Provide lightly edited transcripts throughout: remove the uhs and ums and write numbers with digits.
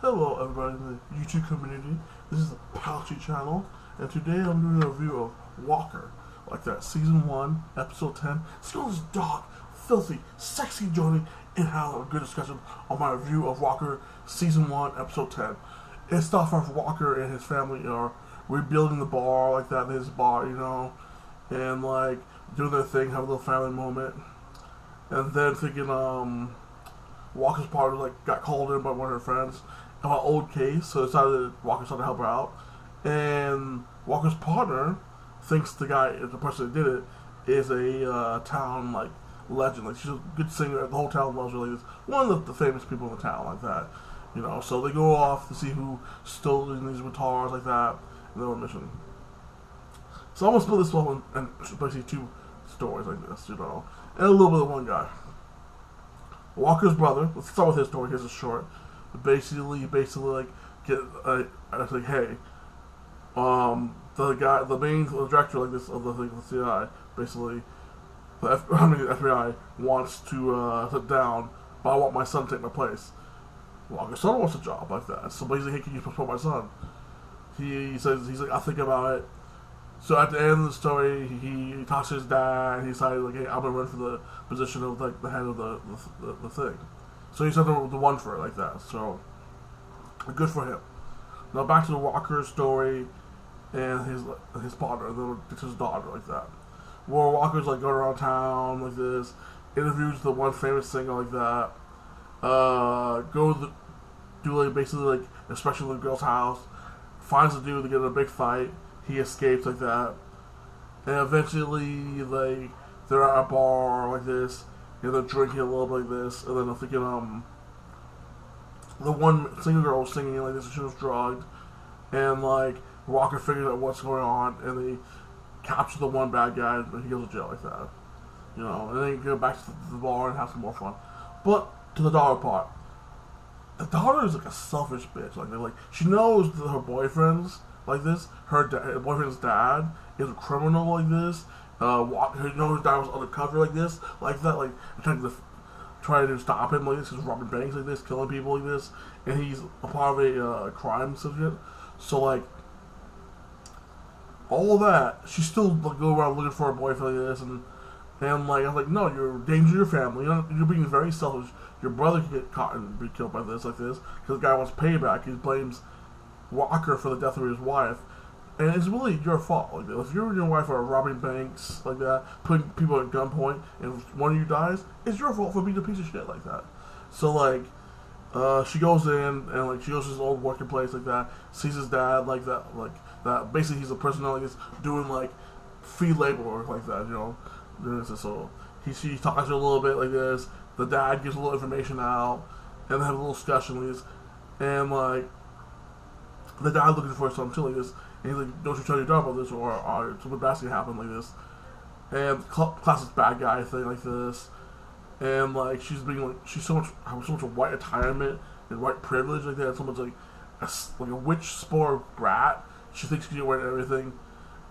Hello everybody in the YouTube community. This is the Pouchy channel, and today I'm doing a review of Walker, like that season 1, episode 10. Let's go this dark, filthy, sexy Johnny and have a good discussion on my review of Walker season 1, episode 10. It starts off Walker and his family are rebuilding the bar like that, his bar, and like doing their thing, have a little family moment. And then thinking Walker's partner like got called in by one of her friends about an old case, so Walker decided to help her out. And Walker's partner thinks the person that did it, is a town like legend. Like she's a good singer. The whole town loves her. Like, one of the famous people in the town, like that. So they go off to see who stole these guitars, like that, and they're on a mission. So I'm gonna split this one and basically two stories like this, and a little bit of one guy. Walker's brother. Let's start with his story. Here's a short. Basically, like get I was like, hey, the main director like this of the CI, basically, the FBI wants to sit down, but I want my son to take my place. Walker's son wants a job like that, so basically, hey, can you support my son? He says he's like, I'll think about it. So at the end of the story, he talks to his dad, and he decided like, hey, I'm gonna run for the position of like the head of the thing. So he said the one for it like that. So good for him. Now back to the Walker story and his partner, then it's his daughter like that. Where Walker's like going around town like this, interviews the one famous singer like that. Do like basically like especially the girl's house, finds the dude to get in a big fight. He escapes like that, and eventually like they're at a bar like this, and they're drinking a little bit like this, and then I'm thinking the one single girl was singing like this, and she was drugged, and like Walker figures out what's going on, and they capture the one bad guy, and he goes to jail like that, and then you go back to the bar and have some more fun. But to the daughter part, the daughter is like a selfish bitch. Like she knows that her boyfriend's like this. Her boyfriend's dad is a criminal like this. His dad was undercover like this, like that. Like trying to stop him like this. He's robbing banks like this, killing people like this, and he's a part of a crime syndicate. So like all of that, she still like go around looking for a boyfriend like this, and like I'm like, no, you're a danger to your family. You're being very selfish. Your brother could get caught and be killed by this like this because the guy wants payback. He blames Walker for the death of his wife, and it's really your fault. Like if you and your wife are robbing banks like that, putting people at gunpoint, and one of you dies, it's your fault for being a piece of shit like that. So like, she goes in and like she goes to his old working place like that, sees his dad like that. Basically, he's a person like this doing like free labor work like that. Doing this. So she talks to him a little bit like this. The dad gives a little information out, and they have a little discussion like this, and like the dad looking for something too like this, and he's like, "Don't you tell your dad about this, or something bad's gonna happen like this." And classic bad guy thing like this, and like she's so much white attitlement and white privilege like that. So much like a witch spoiled brat. She thinks she can wear everything,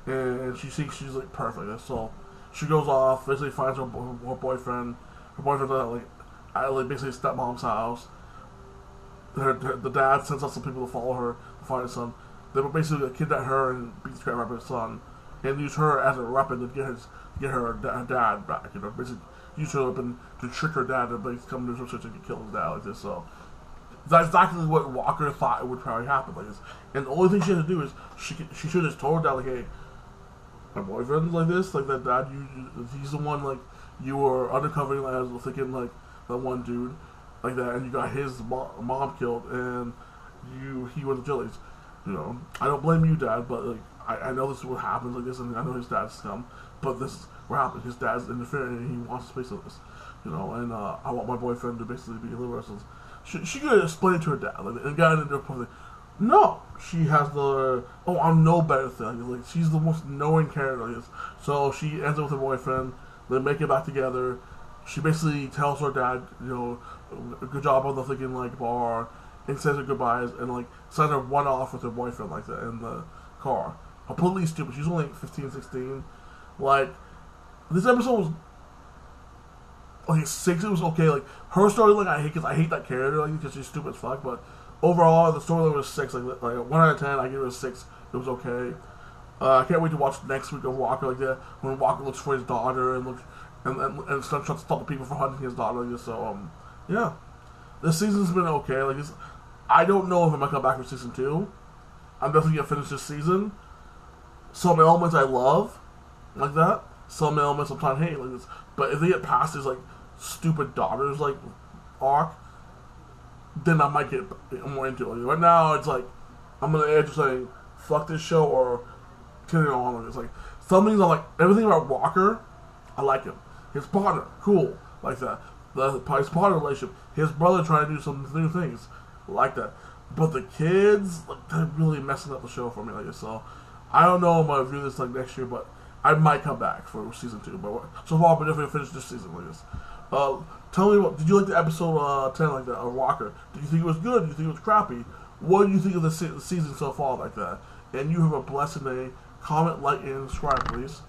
and she thinks she's like perfect. So she goes off, basically finds her boyfriend. Her boyfriend's at basically stepmom's house. The dad sends out some people to follow her to find his son. They would basically kidnap her and beat the crap out of his son, and use her as a weapon to get her dad back. Basically use her weapon to trick her dad to come to some shit to kill his dad like this. So that's exactly what Walker thought would probably happen like this. And the only thing she had to do is she should have just told her dad like, hey, my boyfriend's like this, like that dad. He's the one like you were undercovering as thinking like that one dude like that, and you got his mom killed, and he went to jail. I don't blame you, Dad, but like I know this is what happens like this, and I know his dad's scum, but this is what happened. His dad's interfering, and he wants a space of this, and I want my boyfriend to basically be a liberal. So she could explain it to her dad, like, and got into her. No, she has I'm no better thing. Like she's the most knowing character like this. So she ends up with her boyfriend. They make it back together. She basically tells her dad, good job on the freaking like bar, and says her goodbyes, and like signs her one off with her boyfriend like that in the car. Completely stupid. She's only like 15, 16. Like this episode was like 6. It was okay. Like her storyline, I hate because I hate that character like because she's stupid as fuck. But overall, the storyline was 6. Like 1 out of 10, I give it a 6. It was okay. I can't wait to watch next week of Walker like that, when Walker looks for his daughter and looks and starts to stop the people from hunting his daughter. Like this. So yeah, this season's been okay. Like I don't know if I'm gonna come back for season 2. I'm definitely gonna finish this season. Some elements I love, like that. Some elements I'm trying to hate, like this. But if they get past this like stupid daughters like arc, then I might get more into it. Right now, it's like I'm on the edge of saying fuck this show or continue on. It's like some things I like. Everything about Walker, I like him. His partner, cool, like that. His partner relationship, his brother trying to do some new things, like that. But the kids, like, they're really messing up the show for me, like this. So I don't know if I'm gonna review this like next year, but I might come back for season 2. But so far, I'm definitely finish this season like this. Tell me what did you like the episode 10 like that of Walker? Did you think it was good? Did you think it was crappy? What do you think of the season so far like that? And you have a blessed day. Comment, like, and subscribe, please.